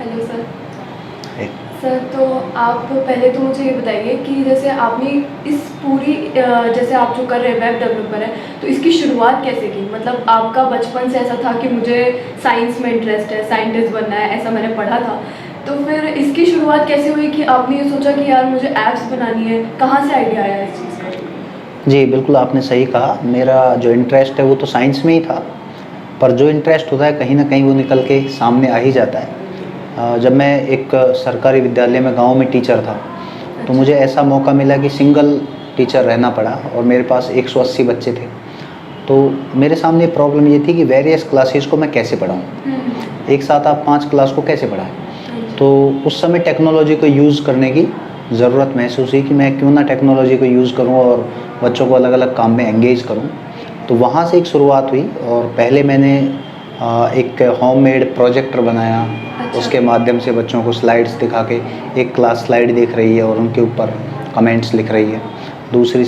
Hello sir. एक sir तो आप पहले तो मुझे ये बताइए कि जैसे आपने इस पूरी जैसे आप जो कर रहे हैं वेब डेवलपर है, तो इसकी शुरुआत कैसे की? मतलब आपका बचपन से ऐसा था कि मुझे साइंस में इंटरेस्ट है, साइंटिस्ट बनना है, ऐसा मैंने पढ़ा था। तो फिर इसकी शुरुआत कैसे हुई कि आपने ये सोचा कि यार मुझे ऐप्स बनानी है? कहाँ से आइडिया आया इस चीज़ का? जी, बिल्कुल आपने सही कहा। मेरा जो इंटरेस्ट है वो तो साइंस में ही था, पर जो इंटरेस्ट होता है कहीं न कहीं वो निकल के सामने आ ही जाता है। जब मैं एक सरकारी विद्यालय में गाँव में टीचर था, तो अच्छा। मुझे ऐसा मौका मिला कि सिंगल टीचर रहना पड़ा और मेरे पास 180 बच्चे थे। तो मेरे सामने प्रॉब्लम ये थी कि वेरियस क्लासेस को मैं कैसे पढ़ाऊँ? एक साथ आप 5 क्लास को कैसे पढ़ाएँ? हाँ जी। तो उस समय टेक्नोलॉजी को यूज़ करने की ज़रूरत महसूस हुई कि मैं क्यों ना टेक्नोलॉजी को यूज़ करूँ और बच्चों को अलग-अलग काम में एंगेज करूँ। तो वहाँ से एक शुरुआत हुई और पहले मैंने एक होममेड प्रोजेक्टर बनाया। अच्छा। उसके माध्यम से बच्चों को स्लाइड्स दिखा के एक क्लास स्लाइड देख रही है और उनके ऊपर कमेंट्स लिख रही है। दूसरी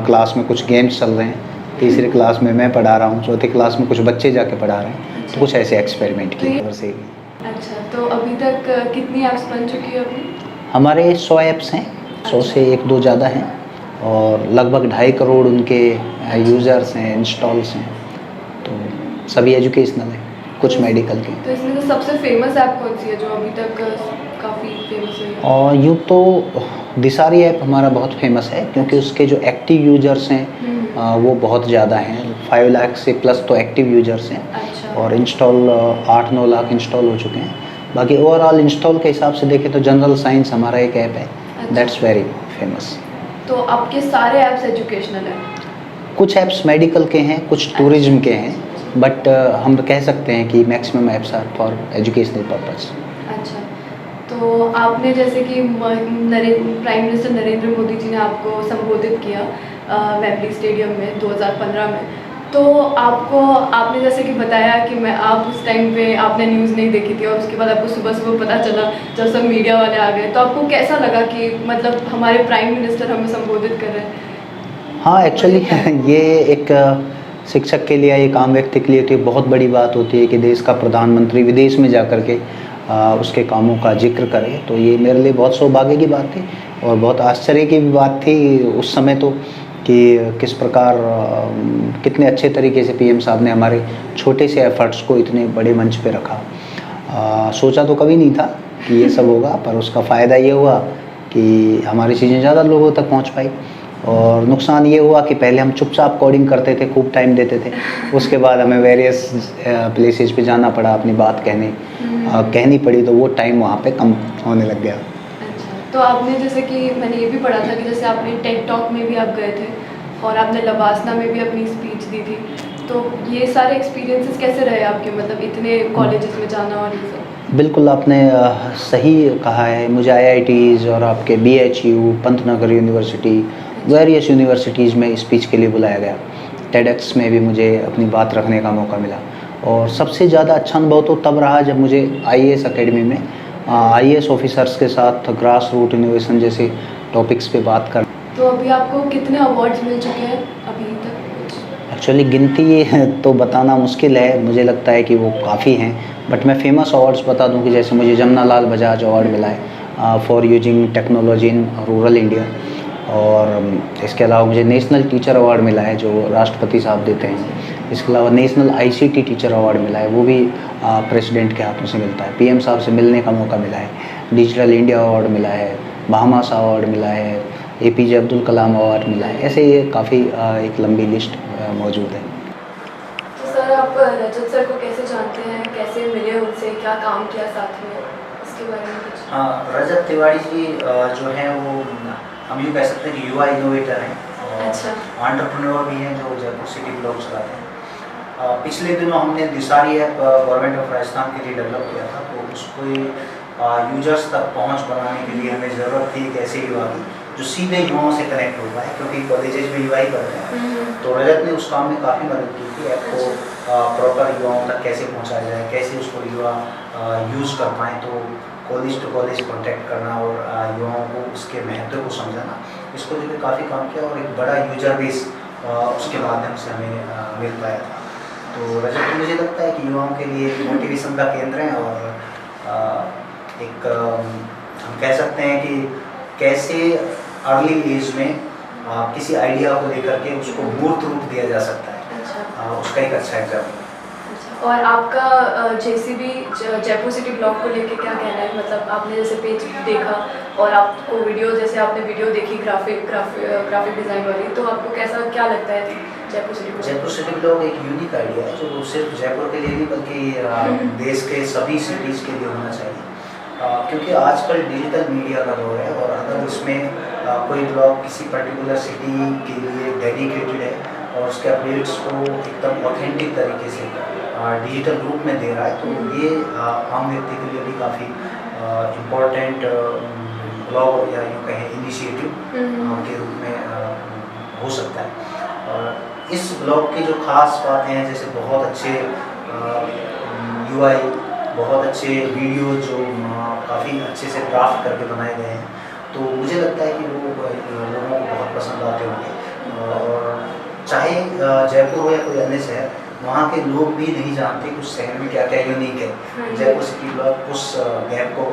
क्लास में कुछ गेम्स चल रहे हैं। तीसरी क्लास में मैं पढ़ा रहा हूँ। चौथी क्लास में कुछ बच्चे जाके पढ़ा रहे हैं। तो अच्छा। कुछ ऐसे एक्सपेरिमेंट तो ये किए से अच्छा, तो अभी तक कितनी ऐप्स बन चुकी है अपनी? हमारे 100 ऐप्स हैं, 100 अच्छा। से 1-2 ज़्यादा हैं और लगभग 2.5 करोड़ उनके अच्छा। यूज़र्स हैं, इंस्टॉल्स हैं। तो सभी एजुकेशनल हैं, कुछ तो मेडिकल के। तो इसमें से सबसे फेमस ऐप कौन सी है जो अभी तक काफ़ी फेमस हुई है? और यूँ तो दिसारी ऐप हमारा बहुत फेमस है क्योंकि उसके जो एक्टिव यूज़र्स हैं वो बहुत ज़्यादा हैं। 5 लाख से प्लस तो एक्टिव यूज़र्स हैं अच्छा। और इंस्टॉल 8-9 लाख इंस्टॉल हो चुके हैं। बाकी ओवरऑल इंस्टॉल के हिसाब से देखें तो जनरल साइंस हमारा एक ऐप है, अच्छा। That's very famous. तो आपके सारे ऐप्स एजुकेशनल हैं? कुछ ऐप्स मेडिकल के हैं, कुछ अच्छा। टूरिज़्म के हैं, बट हम कह सकते हैं कि maximum apps are for educational purpose. अच्छा। तो आपने जैसे कि प्राइम मिनिस्टर नरेंद्र मोदी जी ने आपको संबोधित किया वेम्बली स्टेडियम में 2015 में। तो आपने जैसे कि बताया कि मैं आप उस टाइम पे आपने न्यूज़ नहीं देखी थी और उसके बाद आपको सुबह-सुबह पता चला जब सब मीडिया वाले आ गए। तो आपको कैसा लगा कि मतलब हमारे प्राइम मिनिस्टर हमें संबोधित कर रहे हैं? हाँ, एक्चुअली बड़े प्लेटफ़ॉर्म ये एक शिक्षक के लिए, एक आम व्यक्ति के लिए तो ये बहुत बड़ी बात होती है कि देश का प्रधानमंत्री विदेश में जाकर के उसके कामों का ज़िक्र करे। तो ये मेरे लिए बहुत सौभाग्य की बात थी और बहुत आश्चर्य की भी बात थी उस समय तो कि किस प्रकार कितने अच्छे तरीके से पीएम साहब ने हमारे छोटे से एफ़र्ट्स को इतने बड़े मंच पे रखा। सोचा तो कभी नहीं था कि ये सब होगा, पर उसका फ़ायदा ये हुआ कि हमारी चीज़ें ज़्यादा लोगों तक पहुँच पाई और नुकसान ये हुआ कि पहले हम चुपचाप कोडिंग करते थे, खूब टाइम देते थे। उसके बाद हमें वेरियस प्लेसेस पे जाना पड़ा, अपनी बात कहनी पड़ी, तो वो टाइम वहाँ पे कम होने लग गया। अच्छा, तो आपने जैसे कि मैंने ये भी पढ़ा था कि जैसे आपने टेड टॉक में भी आप गए थे और आपने लबासना में भी अपनी स्पीच दी थी। तो ये सारे एक्सपीरियंसेस कैसे रहे आपके, मतलब इतने कॉलेजेस में जाना और ये सब? बिल्कुल आपने सही कहा है। मुझे आईआईटीज़ और आपके BHU, Pantnagar university, various universities में स्पीच के लिए बुलाया गया। टेडएक्स में भी मुझे अपनी बात रखने का मौका मिला और सबसे ज़्यादा अच्छा अनुभव तो तब रहा जब मुझे आईएएस अकेडमी में आईएएस ऑफिसर्स के साथ ग्रास रूट इनोवेशन जैसे टॉपिक्स पे बात कर। तो अभी आपको कितने अवार्ड्स मिल चुके हैं अभी तक कुछ? एक्चुअली गिनती तो बताना मुश्किल है, मुझे लगता है कि वो काफ़ी हैं, बट मैं फ़ेमस अवार्ड्स बता दूं कि जैसे मुझे जमनालाल बजाज अवार्ड मिला है for using technology in rural India और इसके अलावा मुझे नेशनल टीचर अवार्ड मिला है जो राष्ट्रपति साहब देते हैं। इसके अलावा नेशनल आईसीटी टीचर अवार्ड मिला है, वो भी प्रेसिडेंट के हाथों से मिलता है। पीएम साहब से मिलने का मौका मिला है। डिजिटल इंडिया अवार्ड मिला है, बाहामास अवार्ड मिला है, एपीजे अब्दुल कलाम अवार्ड मिला है। ऐसे ये काफ़ी एक लंबी लिस्ट मौजूद है। तो सर आप रजत सर को कैसे जानते हैं, कैसे मिले उनसे, क्या काम किया साथ में, इसके बारे में कुछ? हाँ, रजत तिवारी जी जो हैं वो हम यूँ कह सकते हैं कि युवा इनोवेटर हैं और अच्छा। एंटरप्रेन्योर भी हैं जो जयपुर सिटी ब्लॉग चलाते हैं। पिछले दिनों हमने दिसारी ऐप गवर्नमेंट ऑफ राजस्थान के लिए डेवलप किया था, तो उसको यूजर्स तक पहुंच बनाने के लिए हमें ज़रूरत थी एक ऐसे युवा की जो सीधे युवाओं से कनेक्ट हो पाए, क्योंकि कॉलेजेस में युवा ही पढ़ते हैं। तो रजत ने उस काम में काफ़ी मदद की थी। ऐप को प्रॉपर युवाओं तक कैसे पहुंचाया जाए, कैसे उसको युवा यूज़ कर पाएँ, तो कॉलेज टू कॉलेज कॉन्टैक्ट करना और युवाओं को उसके महत्व को समझाना, इसको लेकर काफ़ी काम किया और एक बड़ा यूजर बेस उसके माध्यम से हमें मिल पाया था। तो रजत मुझे लगता है कि युवाओं के लिए मोटिवेशन का केंद्र है और एक हम कह सकते हैं कि कैसे अर्ली एज में किसी आइडिया को लेकर के उसको मूर्त रूप दिया जा सकता है, अच्छा। उसका एक अच्छा एग्जाम्पल। अच्छा, और आपका जेसीबी जयपुर सिटी ब्लॉग को लेके क्या कहना है? मतलब आपने जैसे पेज देखा और आपको वीडियो, जैसे आपने वीडियो देखी ग्राफिक डिज़ाइन वाली, तो आपको कैसा क्या लगता है Jaipur city blog? Jaipur city blog एक यूनिक आइडिया है जो सिर्फ जयपुर के लिए नहीं बल्कि देश के सभी सिटीज़ के लिए होना चाहिए, क्योंकि आजकल डिजिटल मीडिया का दौर है और अगर इसमें कोई ब्लॉग किसी पर्टिकुलर सिटी के लिए डेडिकेटेड है और उसके अपडेट्स को एकदम ऑथेंटिक तरीके से डिजिटल रूप में दे रहा है, तो ये आम व्यक्ति के लिए भी काफ़ी इम्पोर्टेंट ब्लॉग या यूँ कहें इनिशिएटिव के रूप में हो सकता है। और इस ब्लॉग की जो खास बातें हैं, जैसे बहुत अच्छे यूआई, बहुत अच्छे वीडियो जो काफ़ी अच्छे से ड्राफ्ट करके बनाए गए हैं, तो मुझे लगता है कि वो लोगों को बहुत पसंद आते होंगे। और चाहे जयपुर हो या कोई अन्य शहर, वहाँ के लोग भी नहीं जानते कि उस शहर में क्या क्या यूनिक है। जयपुर सिटी ब्लॉग उस गैप को